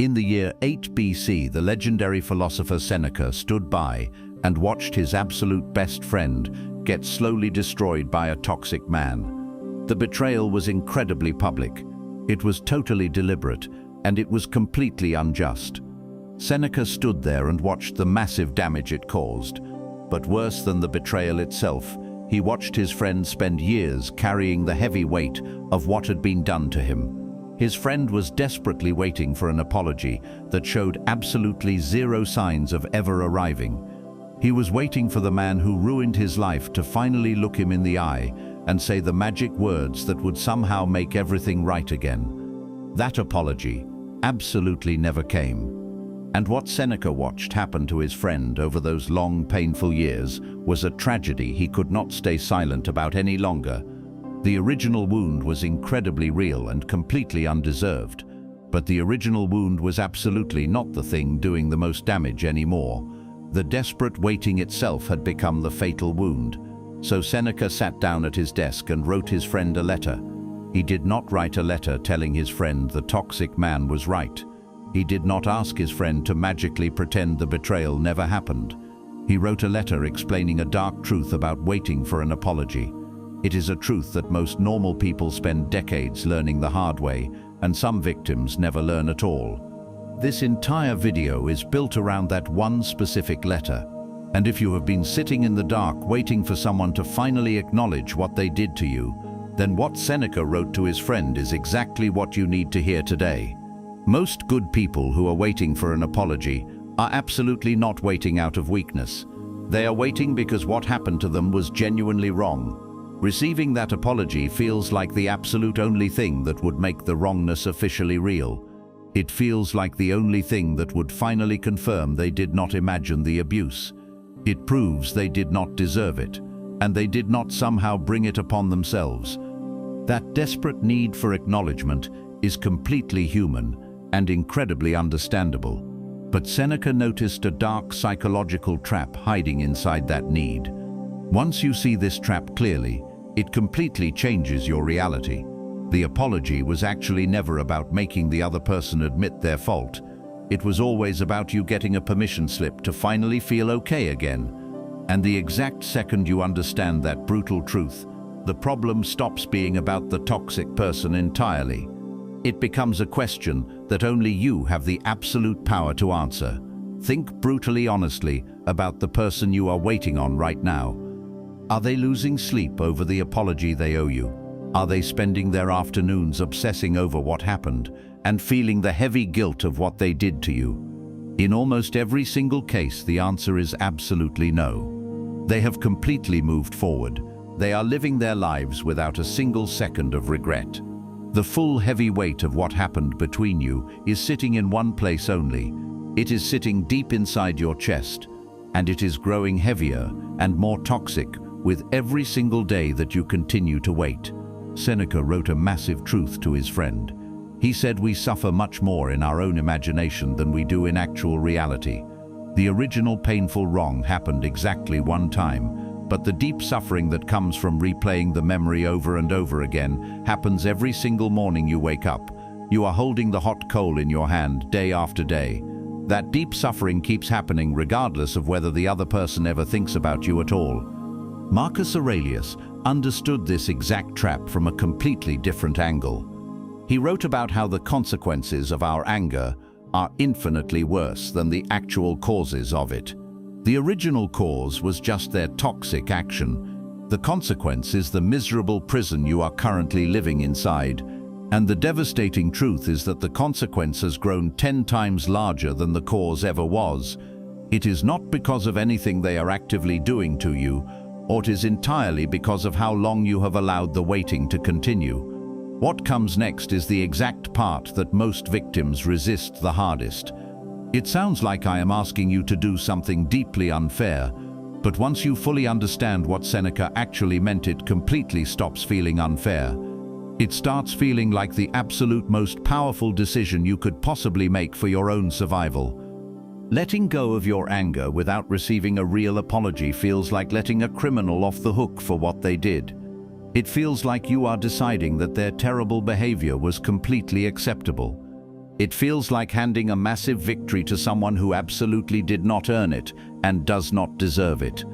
In the year 8 BC, the legendary philosopher Seneca stood by and watched his absolute best friend get slowly destroyed by a toxic man. The betrayal was incredibly public. It was totally deliberate, and it was completely unjust. Seneca stood there and watched the massive damage it caused. But worse than the betrayal itself, he watched his friend spend years carrying the heavy weight of what had been done to him. His friend was desperately waiting for an apology that showed absolutely zero signs of ever arriving. He was waiting for the man who ruined his life to finally look him in the eye and say the magic words that would somehow make everything right again. That apology absolutely never came. And what Seneca watched happen to his friend over those long, painful years was a tragedy he could not stay silent about any longer. The original wound was incredibly real and completely undeserved, but the original wound was absolutely not the thing doing the most damage anymore. The desperate waiting itself had become the fatal wound. So Seneca sat down at his desk and wrote his friend a letter. He did not write a letter telling his friend the toxic man was right. He did not ask his friend to magically pretend the betrayal never happened. He wrote a letter explaining a dark truth about waiting for an apology. It is a truth that most normal people spend decades learning the hard way, and some victims never learn at all. This entire video is built around that one specific letter. And if you have been sitting in the dark waiting for someone to finally acknowledge what they did to you, then what Seneca wrote to his friend is exactly what you need to hear today. Most good people who are waiting for an apology are absolutely not waiting out of weakness. They are waiting because what happened to them was genuinely wrong. Receiving that apology feels like the absolute only thing that would make the wrongness officially real. It feels like the only thing that would finally confirm they did not imagine the abuse. It proves they did not deserve it, and they did not somehow bring it upon themselves. That desperate need for acknowledgement is completely human and incredibly understandable. But Seneca noticed a dark psychological trap hiding inside that need. Once you see this trap clearly, it completely changes your reality. The apology was actually never about making the other person admit their fault. It was always about you getting a permission slip to finally feel okay again. And the exact second you understand that brutal truth, the problem stops being about the toxic person entirely. It becomes a question that only you have the absolute power to answer. Think brutally honestly about the person you are waiting on right now. Are they losing sleep over the apology they owe you? Are they spending their afternoons obsessing over what happened and feeling the heavy guilt of what they did to you? In almost every single case, the answer is absolutely no. They have completely moved forward. They are living their lives without a single second of regret. The full heavy weight of what happened between you is sitting in one place only. It is sitting deep inside your chest, and it is growing heavier and more toxic with every single day that you continue to wait. Seneca wrote a massive truth to his friend. He said we suffer much more in our own imagination than we do in actual reality. The original painful wrong happened exactly one time, but the deep suffering that comes from replaying the memory over and over again happens every single morning you wake up. You are holding the hot coal in your hand day after day. That deep suffering keeps happening regardless of whether the other person ever thinks about you at all. Marcus Aurelius understood this exact trap from a completely different angle. He wrote about how the consequences of our anger are infinitely worse than the actual causes of it. The original cause was just their toxic action. The consequence is the miserable prison you are currently living inside. And the devastating truth is that the consequence has grown 10 times larger than the cause ever was. It is not because of anything they are actively doing to you, or it is entirely because of how long you have allowed the waiting to continue. What comes next is the exact part that most victims resist the hardest. It sounds like I am asking you to do something deeply unfair, but once you fully understand what Seneca actually meant, it completely stops feeling unfair. It starts feeling like the absolute most powerful decision you could possibly make for your own survival. Letting go of your anger without receiving a real apology feels like letting a criminal off the hook for what they did. It feels like you are deciding that their terrible behavior was completely acceptable. It feels like handing a massive victory to someone who absolutely did not earn it and does not deserve it.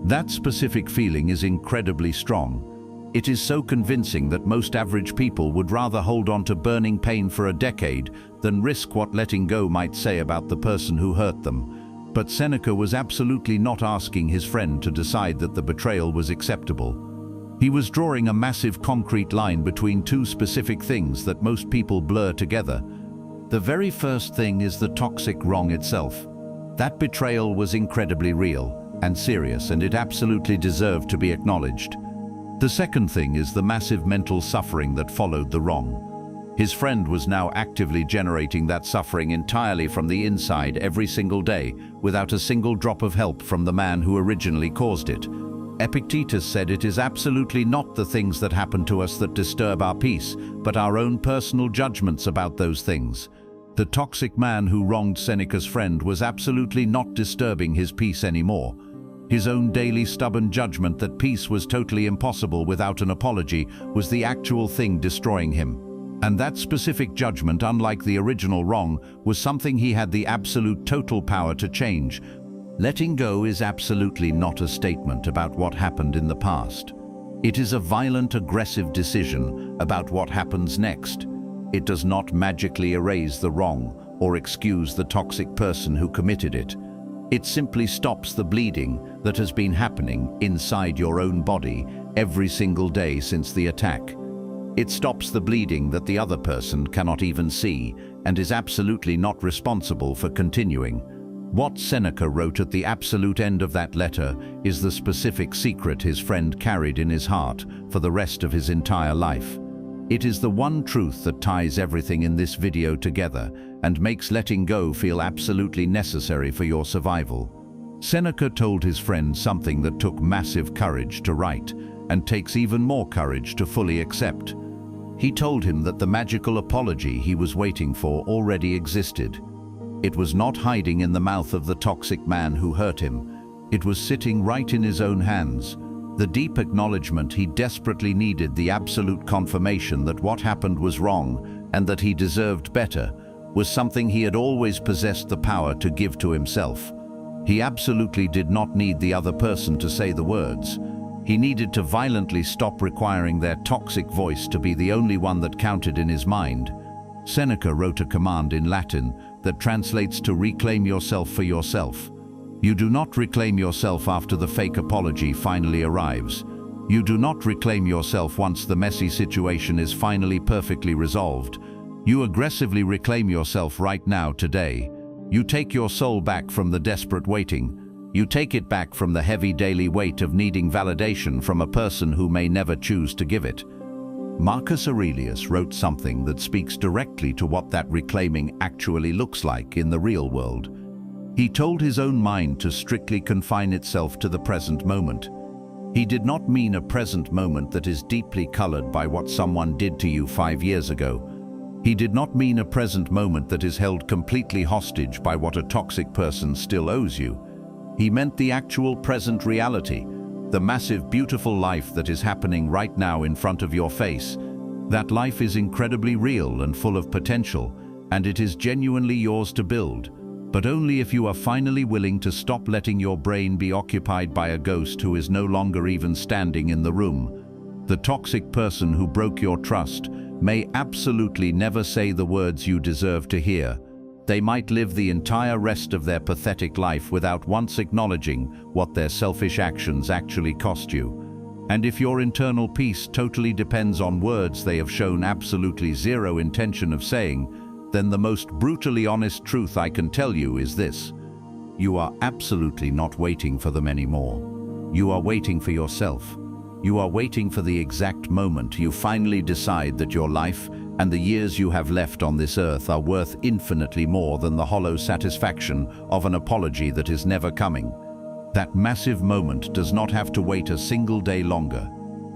That specific feeling is incredibly strong. It is so convincing that most average people would rather hold on to burning pain for a decade than risk what letting go might say about the person who hurt them. But Seneca was absolutely not asking his friend to decide that the betrayal was acceptable. He was drawing a massive concrete line between two specific things that most people blur together. The very first thing is the toxic wrong itself. That betrayal was incredibly real and serious, and it absolutely deserved to be acknowledged. The second thing is the massive mental suffering that followed the wrong. His friend was now actively generating that suffering entirely from the inside every single day, without a single drop of help from the man who originally caused it. Epictetus said it is absolutely not the things that happen to us that disturb our peace, but our own personal judgments about those things. The toxic man who wronged Seneca's friend was absolutely not disturbing his peace anymore. His own daily stubborn judgment that peace was totally impossible without an apology was the actual thing destroying him. And that specific judgment, unlike the original wrong, was something he had the absolute total power to change. Letting go is absolutely not a statement about what happened in the past. It is a violent, aggressive decision about what happens next. It does not magically erase the wrong or excuse the toxic person who committed it. It simply stops the bleeding that has been happening inside your own body every single day since the attack. It stops the bleeding that the other person cannot even see and is absolutely not responsible for continuing. What Seneca wrote at the absolute end of that letter is the specific secret his friend carried in his heart for the rest of his entire life. It is the one truth that ties everything in this video together and makes letting go feel absolutely necessary for your survival. Seneca told his friend something that took massive courage to write and takes even more courage to fully accept. He told him that the magical apology he was waiting for already existed. It was not hiding in the mouth of the toxic man who hurt him. It was sitting right in his own hands. The deep acknowledgement he desperately needed, the absolute confirmation that what happened was wrong and that he deserved better, was something he had always possessed the power to give to himself. He absolutely did not need the other person to say the words. He needed to violently stop requiring their toxic voice to be the only one that counted in his mind. Seneca wrote a command in Latin that translates to reclaim yourself for yourself. You do not reclaim yourself after the fake apology finally arrives. You do not reclaim yourself once the messy situation is finally perfectly resolved. You aggressively reclaim yourself right now, today. You take your soul back from the desperate waiting. You take it back from the heavy daily weight of needing validation from a person who may never choose to give it. Marcus Aurelius wrote something that speaks directly to what that reclaiming actually looks like in the real world. He told his own mind to strictly confine itself to the present moment. He did not mean a present moment that is deeply colored by what someone did to you 5 years ago. He did not mean a present moment that is held completely hostage by what a toxic person still owes you. He meant the actual present reality. The massive, beautiful life that is happening right now in front of your face. That life is incredibly real and full of potential, and it is genuinely yours to build, but only if you are finally willing to stop letting your brain be occupied by a ghost who is no longer even standing in the room. The toxic person who broke your trust may absolutely never say the words you deserve to hear. They might live the entire rest of their pathetic life without once acknowledging what their selfish actions actually cost you. And if your internal peace totally depends on words they have shown absolutely zero intention of saying, then the most brutally honest truth I can tell you is this: you are absolutely not waiting for them anymore. You are waiting for yourself. You are waiting for the exact moment you finally decide that your life and the years you have left on this earth are worth infinitely more than the hollow satisfaction of an apology that is never coming. That massive moment does not have to wait a single day longer.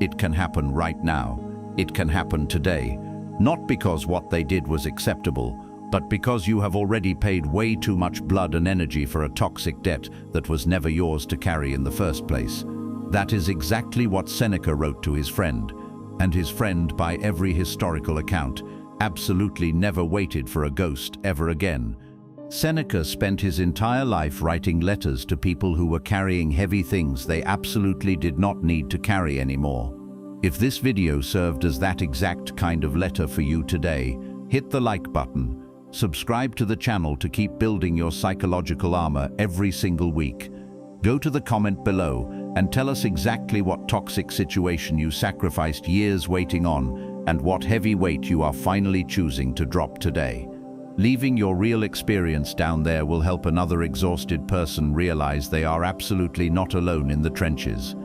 It can happen right now. It can happen today. Not because what they did was acceptable, but because you have already paid way too much blood and energy for a toxic debt that was never yours to carry in the first place. That is exactly what Seneca wrote to his friend, and his friend, by every historical account, absolutely never waited for a ghost ever again. Seneca spent his entire life writing letters to people who were carrying heavy things they absolutely did not need to carry anymore. If this video served as that exact kind of letter for you today, hit the like button. Subscribe to the channel to keep building your psychological armor every single week. Go to the comment below and tell us exactly what toxic situation you sacrificed years waiting on and what heavy weight you are finally choosing to drop today. Leaving your real experience down there will help another exhausted person realize they are absolutely not alone in the trenches.